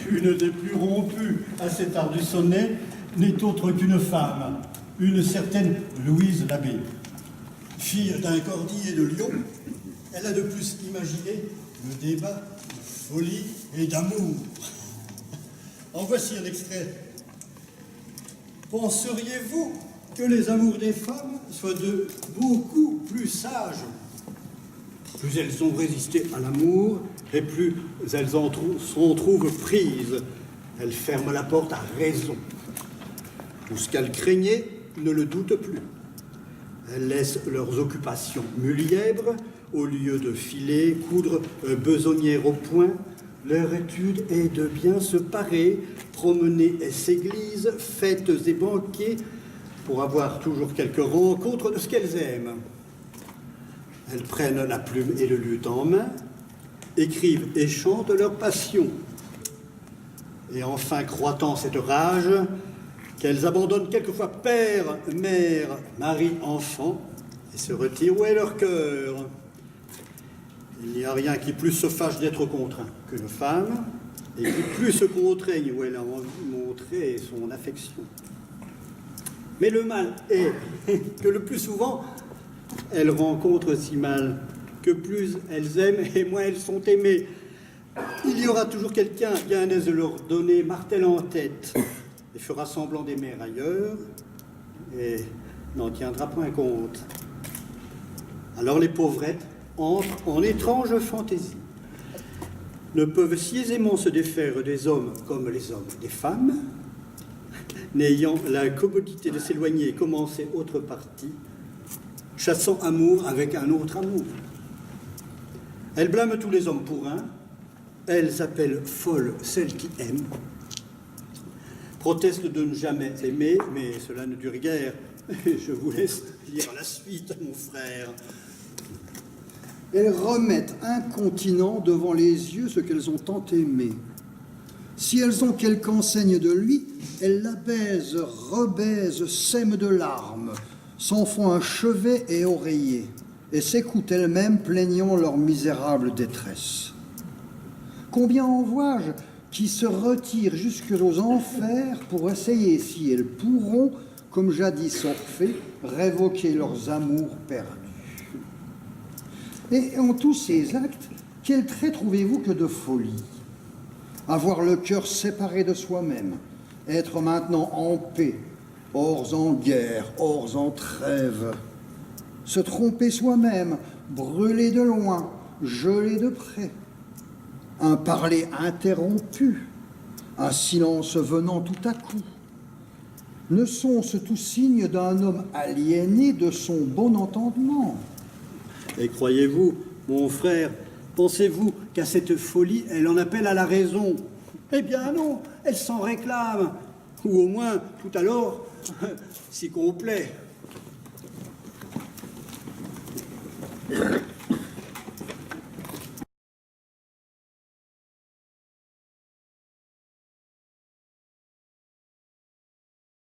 Une des plus rompues à cet art du sonnet n'est autre qu'une femme, une certaine Louise Labbé. Fille d'un cordillier de Lyon, elle a de plus imaginé le débat de folie et d'amour. En voici un extrait. Penseriez-vous que les amours des femmes soient de beaucoup plus sages? Plus elles ont résisté à l'amour, et plus elles s'en trouvent prises. Elles ferment la porte à raison. Tout ce qu'elles craignaient ne le doutent plus. Elles laissent leurs occupations mulièbres, au lieu de filer, coudre, besogner au point. Leur étude est de bien se parer, promener s'églises, fêtes et banquets, pour avoir toujours quelques rencontres de ce qu'elles aiment. Elles prennent la plume et le luth en main, écrivent et chantent leur passion. Et enfin, croîtant cette rage, qu'elles abandonnent quelquefois père, mère, mari, enfant, et se retirent où est leur cœur. Il n'y a rien qui plus se fâche d'être contraint qu'une femme, et qui plus se contraigne où elle a envie de montrer son affection. Mais le mal est que le plus souvent, elles rencontrent si mal que plus elles aiment et moins elles sont aimées. Il y aura toujours quelqu'un bien à l'aise de leur donner martel en tête et fera semblant d'aimer ailleurs et n'en tiendra point compte. Alors les pauvrettes entrent en étrange fantaisie, ne peuvent si aisément se défaire des hommes comme les hommes des femmes, n'ayant la commodité de s'éloigner et commencer autre partie, chassant amour avec un autre amour. Elles blâment tous les hommes pour un, elles appellent folles celles qui aiment, protestent de ne jamais aimer, mais cela ne dure guère. Je vous laisse lire la suite, mon frère. Elles remettent incontinent devant les yeux ce qu'elles ont tant aimé. Si elles ont quelque enseigne de lui, elles l'abaisent, rebaisent, sèment de larmes, s'en font un chevet et oreiller, et s'écoutent elles-mêmes plaignant leur misérable détresse. Combien en vois-je qui se retirent jusqu'aux enfers pour essayer si elles pourront, comme jadis Orphée, révoquer leurs amours perdus. Et en tous ces actes, quel trait trouvez-vous que de folie? Avoir le cœur séparé de soi-même, être maintenant en paix, hors en guerre, hors en trêve, se tromper soi-même, brûler de loin, geler de près, un parler interrompu, un silence venant tout à coup. Ne sont-ce tous signes d'un homme aliéné de son bon entendement? Et croyez-vous, mon frère, pensez-vous qu'à cette folie, elle en appelle à la raison? Eh bien non, elle s'en réclame, ou au moins, tout alors, si complet.